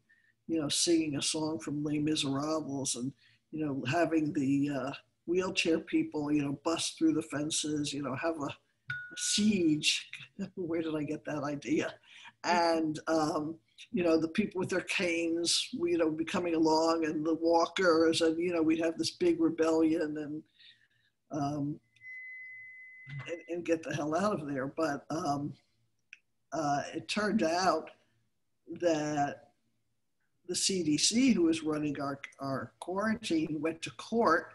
S3: singing a song from Les Miserables and, having the wheelchair people, bust through the fences, have a siege. Where did I get that idea? And, the people with their canes, be coming along and the walkers and, we'd have this big rebellion and and get the hell out of there. But it turned out that the CDC, who was running our quarantine, went to court,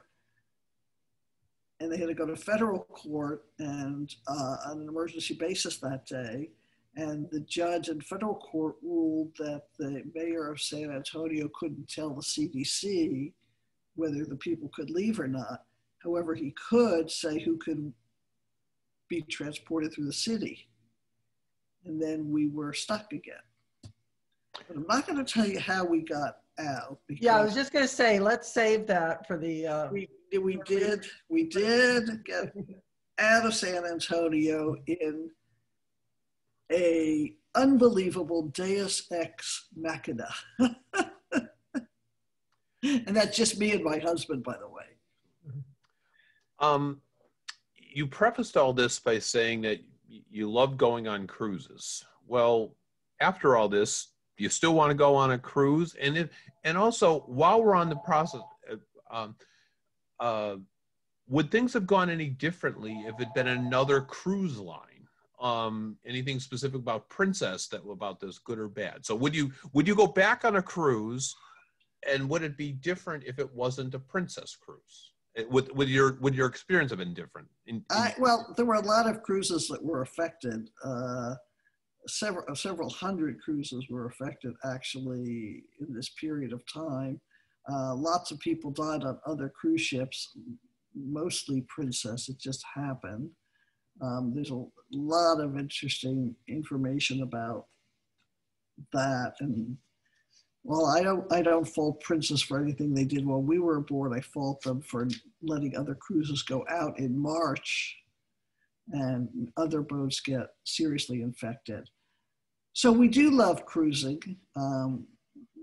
S3: and they had to go to federal court and on an emergency basis that day. And the judge in federal court ruled that the mayor of San Antonio couldn't tell the CDC whether the people could leave or not. However, he could say who could be transported through the city. And then we were stuck again. But I'm not going to tell you how we got out.
S2: Yeah, I was just going to say, let's save that for the...
S3: We did get out of San Antonio in a unbelievable deus ex machina. And that's just me and my husband, by the way.
S1: You prefaced all this by saying that you love going on cruises. Well, after all this, do you still want to go on a cruise? And also, while we're on the process, would things have gone any differently if it had been another cruise line? Anything specific about Princess about this, good or bad? So would you go back on a cruise, and would it be different if it wasn't a Princess cruise? Would your experience have been different?
S3: Well, there were a lot of cruises that were affected. Several hundred cruises were affected actually in this period of time. Lots of people died on other cruise ships, mostly Princess. It just happened. There's a lot of interesting information about that. And well, I don't fault Princess for anything they did while we were aboard. I fault them for letting other cruises go out in March and other boats get seriously infected. So we do love cruising.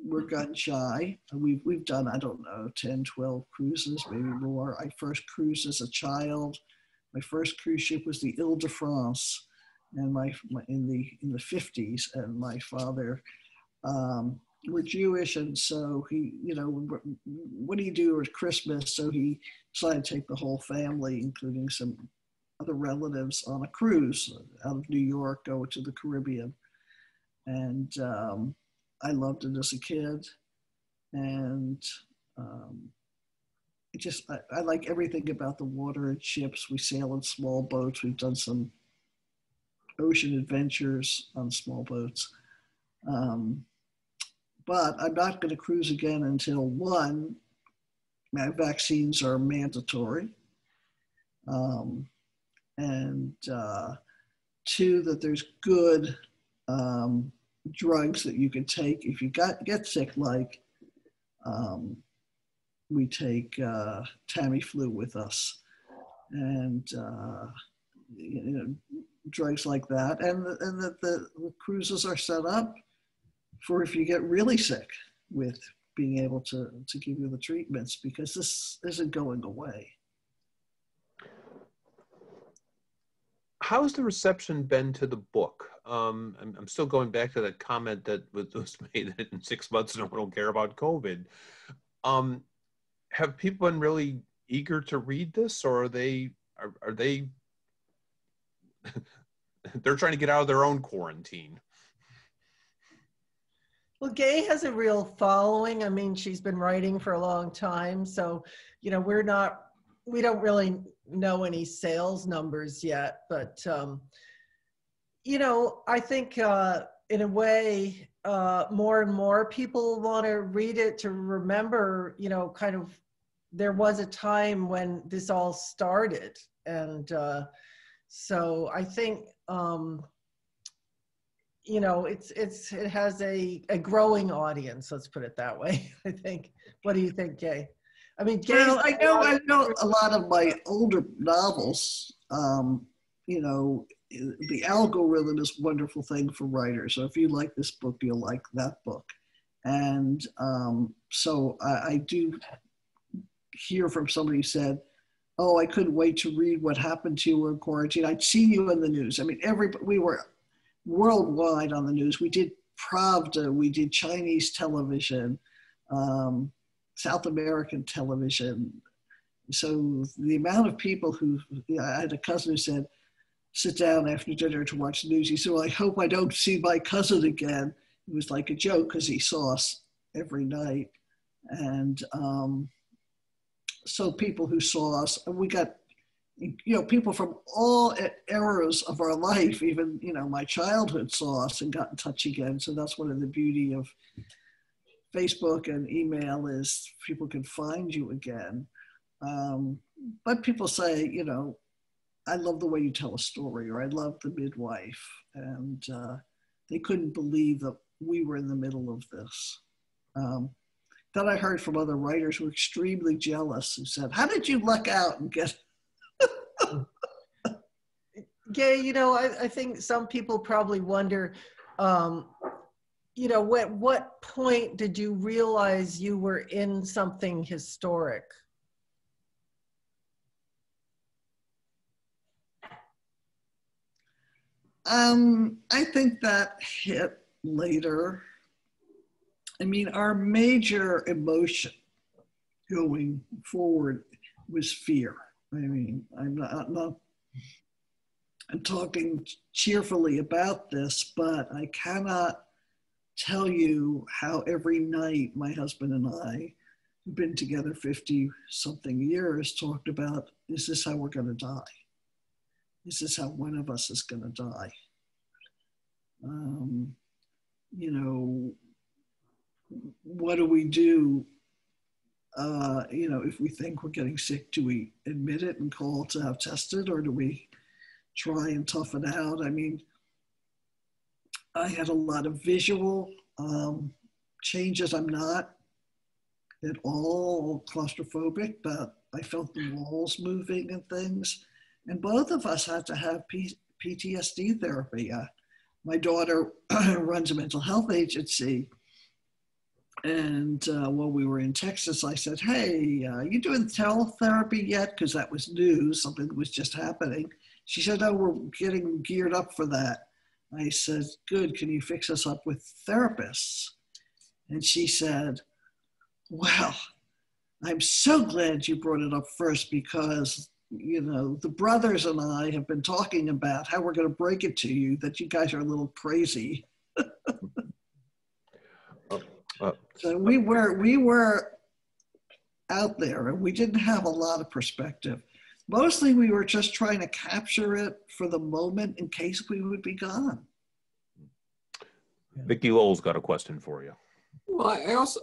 S3: We're gun shy. We've done, I don't know, 10, 12 cruises, maybe more. I first cruised as a child. My first cruise ship was the Ile-de-France, and in the 50s. And my father, we're Jewish, and so he, what do you do at Christmas? So he decided to take the whole family, including some other relatives, on a cruise out of New York, go to the Caribbean. And I loved it as a kid. And I like everything about the water and ships. We sail in small boats. We've done some ocean adventures on small boats. But I'm not going to cruise again until, one, my vaccines are mandatory. And two, that there's good drugs that you can take if you get sick, like we take Tamiflu with us, and drugs like that, and that the cruises are set up for if you get really sick, with being able to give you the treatments, because this isn't going away.
S1: How's the reception been to the book? I'm still going back to that comment that was made that in 6 months no one will care about COVID. Have people been really eager to read this, or are they they're trying to get out of their own quarantine?
S2: Well, Gay has a real following. I mean, she's been writing for a long time. So, we don't really know any sales numbers yet, but, I think in a way, more and more people want to read it to remember, kind of, there was a time when this all started. And so I think, it has a growing audience, let's put it that way, I think. What do you think, Gay? I mean,
S3: well, I know a lot of my older novels, the algorithm is a wonderful thing for writers. So if you like this book, you'll like that book. And so I do hear from somebody who said, oh, I couldn't wait to read what happened to you in quarantine. I'd seen you in the news. I mean, we were worldwide on the news. We did Pravda, we did Chinese television, South American television. So the amount of people who, I had a cousin who said, sit down after dinner to watch the news. He said, well, I hope I don't see my cousin again. It was like a joke because he saw us every night. And so people who saw us, and we got, people from all eras of our life, even, my childhood saw us and got in touch again. So that's one of the beauty of Facebook and email is people can find you again. But people say, I love the way you tell a story, or I love the midwife. And they couldn't believe that we were in the middle of this. Then I heard from other writers who were extremely jealous who said, how did you luck out and get?
S2: Gay, I think some people probably wonder, at what point did you realize you were in something historic?
S3: I think that hit later. I mean, our major emotion going forward was fear. I mean, I'm talking cheerfully about this, but I cannot tell you how every night my husband and I, who've been together 50 something years, talked about, is this how we're gonna die? This is how one of us is going to die. What do we do? If we think we're getting sick, do we admit it and call to have tested, or do we try and tough it out? I mean, I had a lot of visual changes. I'm not at all claustrophobic, but I felt the walls moving and things. And both of us had to have PTSD therapy. My daughter runs a mental health agency. And while we were in Texas, I said, hey, you doing teletherapy yet? Because that was new, something that was just happening. She said, oh, we're getting geared up for that. I said, good, can you fix us up with therapists? And she said, well, I'm so glad you brought it up first because the brothers and I have been talking about how we're going to break it to you that you guys are a little crazy. So we were out there and we didn't have a lot of perspective. Mostly we were just trying to capture it for the moment in case we would be gone.
S1: Vicki Lowell's got a question for you.
S4: Well,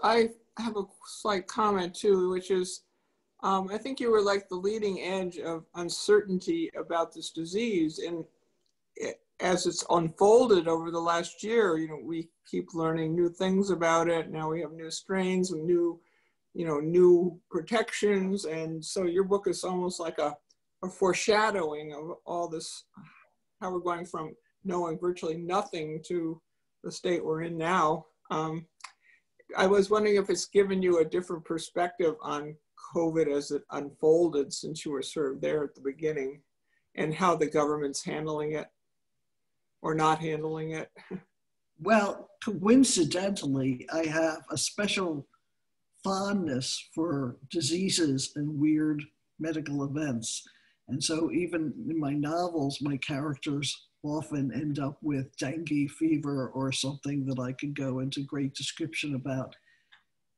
S4: I have a slight comment too, which is, I think you were like the leading edge of uncertainty about this disease. And as it's unfolded over the last year, we keep learning new things about it. Now we have new strains and new protections. And so your book is almost like a foreshadowing of all this, how we're going from knowing virtually nothing to the state we're in now. I was wondering if it's given you a different perspective on COVID as it unfolded since you were sort of there at the beginning, and how the government's handling it or not handling it.
S3: Well, coincidentally, I have a special fondness for diseases and weird medical events. And so even in my novels, my characters often end up with dengue fever or something that I could go into great description about.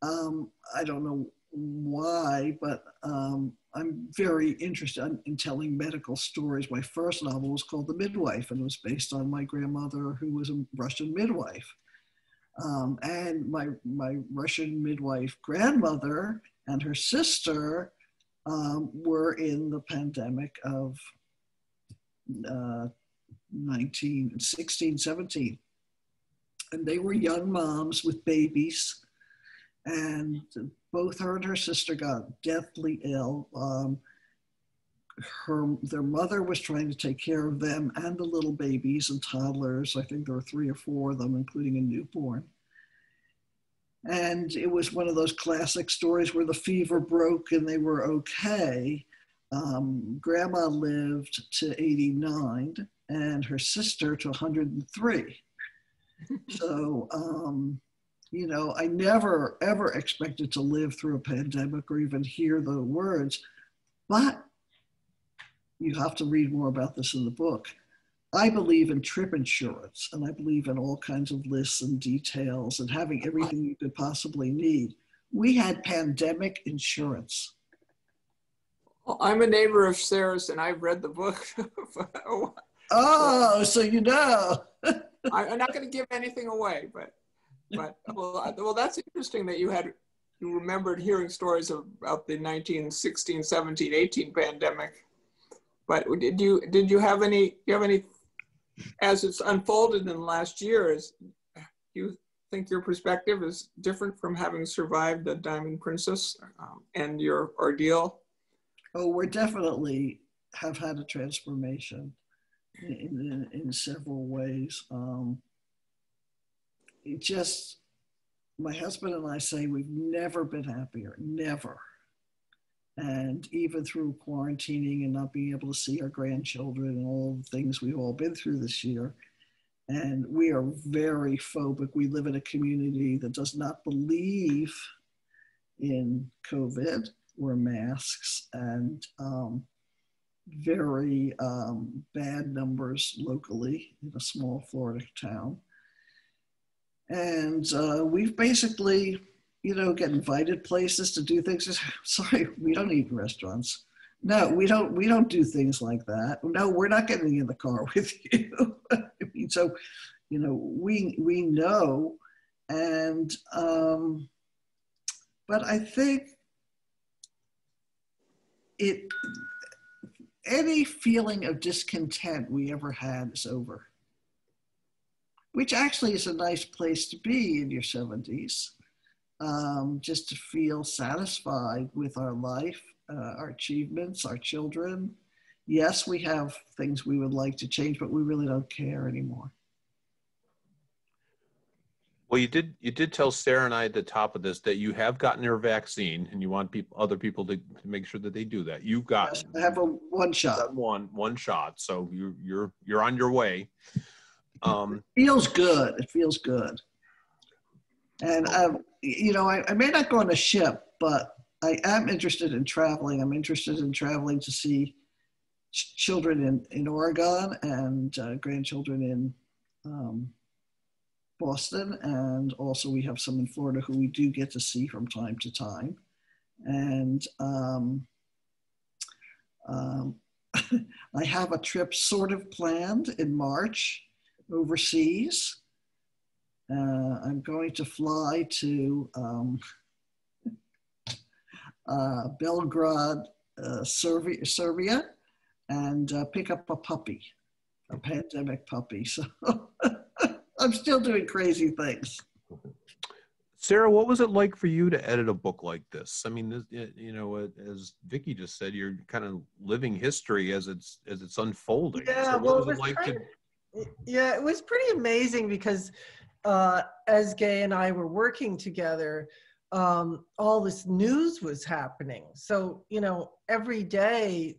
S3: I don't know why, but I'm very interested in telling medical stories. My first novel was called The Midwife, and it was based on my grandmother, who was a Russian midwife. And my Russian midwife grandmother and her sister were in the pandemic of 1916, 17. And they were young moms with babies. And both her and her sister got deathly ill. Their mother was trying to take care of them and the little babies and toddlers. I think there were 3 or 4 of them, including a newborn. And it was one of those classic stories where the fever broke and they were okay. Grandma lived to 89 and her sister to 103. So, I never, ever expected to live through a pandemic or even hear the words. But you have to read more about this in the book. I believe in trip insurance, and I believe in all kinds of lists and details and having everything you could possibly need. We had pandemic insurance.
S4: Well, I'm a neighbor of Sarah's, and I've read the book.
S3: Oh, so you know.
S4: I'm not going to give anything away, but well, that's interesting that you remembered hearing stories about the 1916, 17, 18 pandemic. But did you have any, as it's unfolded in the last year, you think your perspective is different from having survived the Diamond Princess and your ordeal?
S3: Oh, we're definitely have had a transformation in several ways. My husband and I say we've never been happier, never. And even through quarantining and not being able to see our grandchildren and all the things we've all been through this year. And we are very phobic. We live in a community that does not believe in COVID or masks, and very bad numbers locally in a small Florida town. And we've basically, get invited places to do things. Sorry, we don't eat in restaurants. No, we don't do things like that. No, we're not getting in the car with you. I mean, so, we know, and but I think any feeling of discontent we ever had is over, which actually is a nice place to be in your 70s, just to feel satisfied with our life, our achievements, our children. Yes, we have things we would like to change, but we really don't care anymore.
S1: Well, you did tell Sarah and I at the top of this that you have gotten your vaccine, and you want other people to make sure that they do that. You've got.
S3: Yes, I have one shot.
S1: One shot. So you're on your way.
S3: It feels good. It feels good. And I may not go on a ship, but I am interested in traveling. I'm interested in traveling to see children in Oregon and grandchildren in Boston, and also we have some in Florida who we do get to see from time to time. And I have a trip sort of planned in March overseas. I'm going to fly to Belgrade, Serbia, and pick up a puppy, a pandemic puppy. So I'm still doing crazy things.
S1: Sarah, what was it like for you to edit a book like this? I mean, as Vicki just said, you're kind of living history as it's unfolding.
S2: Yeah,
S1: so
S2: well, it was pretty amazing because as Gay and I were working together, all this news was happening. So, every day,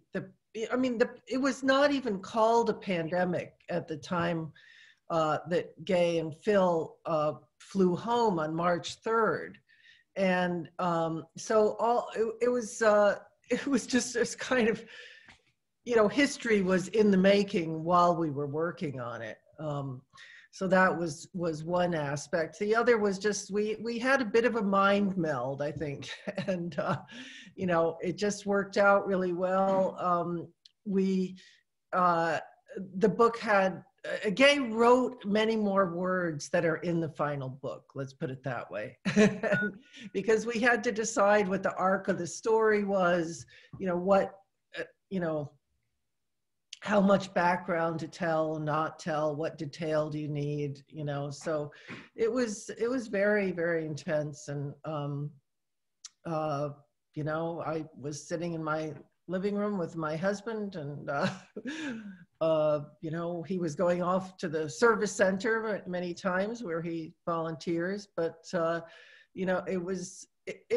S2: it was not even called a pandemic at the time that Gay and Phil flew home on March 3rd. And so it was just this kind of, history was in the making while we were working on it. So that was one aspect. The other was just, we had a bit of a mind meld, I think. And, it just worked out really well. The book had, Gay wrote many more words that are in the final book, let's put it that way. Because we had to decide what the arc of the story was, how much background to tell, not tell, what detail do you need, so it was very, very intense. And, I was sitting in my living room with my husband, and he was going off to the service center many times where he volunteers, but it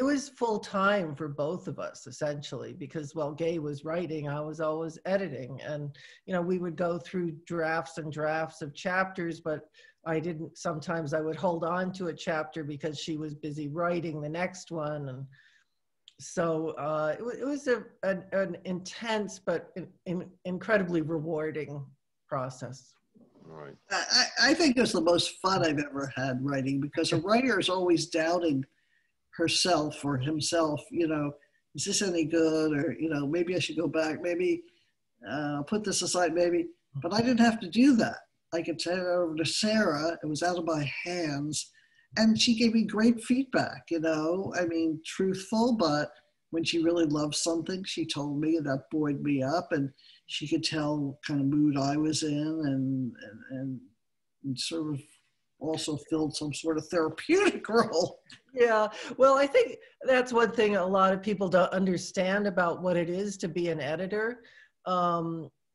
S2: was full time for both of us essentially, because while Gay was writing, I was always editing, and we would go through drafts and drafts of chapters, but sometimes I would hold on to a chapter because she was busy writing the next one. And So it was an intense but incredibly rewarding process.
S1: Right.
S3: I think it's the most fun I've ever had writing, because a writer is always doubting herself or himself, you know, is this any good? Or, you know, maybe I should go back, maybe put this aside, maybe. But I didn't have to do that. I could turn it over to Sarah. It was out of my hands. And she gave me great feedback, you know, I mean, truthful, but when she really loved something, she told me, and that buoyed me up, and she could tell what kind of mood I was in, and sort of also filled some sort of therapeutic role.
S2: Yeah, well, I think that's one thing a lot of people don't understand about what it is to be an editor,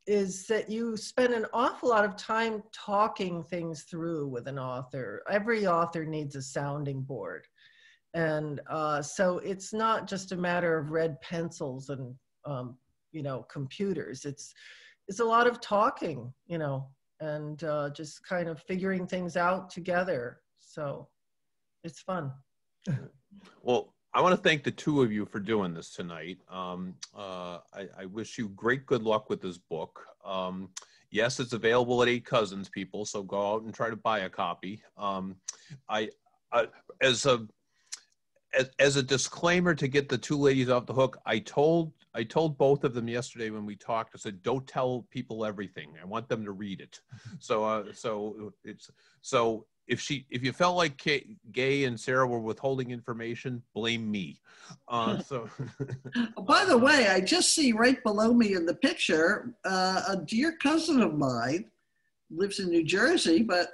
S2: is that you spend an awful lot of time talking things through with an author. Every author needs a sounding board. And so it's not just a matter of red pencils and, you know, computers. It's a lot of talking, you know, and just kind of figuring things out together. So it's fun.
S1: Well, I want to thank the two of you for doing this tonight. I wish you great good luck with this book. Yes, it's available at 8 Cousins, people, so go out and try to buy a copy. As a disclaimer to get the two ladies off the hook, I told both of them yesterday when we talked, I said, don't tell people everything. I want them to read it. So if you felt like Gay and Sarah were withholding information, blame me.
S3: By the way, I just see right below me in the picture, a dear cousin of mine lives in New Jersey, but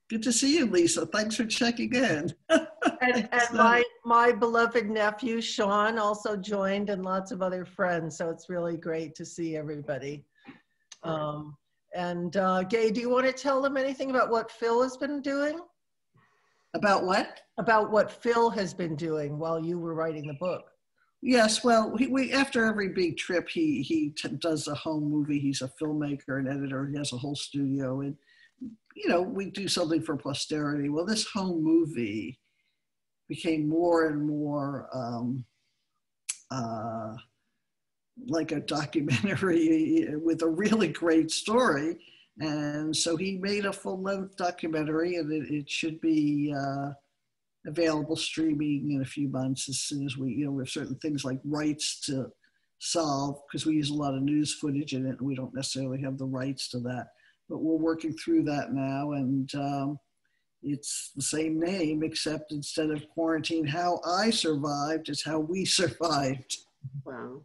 S3: good to see you, Lisa. Thanks for checking in.
S2: And my beloved nephew, Sean, also joined, and lots of other friends. So it's really great to see everybody. And Gay, do you want to tell them anything about what Phil has been doing?
S3: About what?
S2: About what Phil has been doing while you were writing the book.
S3: Yes, well, we after every big trip, he does a home movie. He's a filmmaker and editor. He has a whole studio, and you know, we do something for posterity. Well, this home movie became more and more like a documentary with a really great story. And so he made a full-length documentary, and it should be available streaming in a few months as soon as we have certain things like rights to solve, because we use a lot of news footage in it, and we don't necessarily have the rights to that. But we're working through that now, and it's the same name, except instead of Quarantine How I Survived, it's How We Survived.
S4: Wow.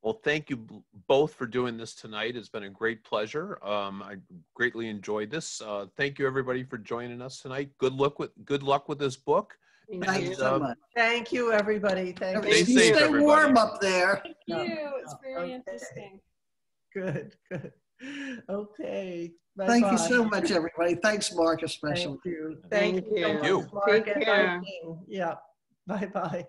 S1: Well, thank you both for doing this tonight. It's been a great pleasure. I greatly enjoyed this. Thank you, everybody, for joining us tonight. Good luck with this book.
S3: Thank you so much.
S2: Thank you, everybody. Thank
S1: Stay
S2: you.
S1: safe,
S3: Stay
S1: everybody.
S3: warm up there.
S5: Thank you. It's very interesting.
S2: Good. Okay. Bye-bye.
S3: Thank you so much, everybody. Thanks, Mark, especially.
S2: Thank you.
S4: Thank you.
S2: So much, Mark.
S4: Take care.
S2: Yeah. Bye-bye.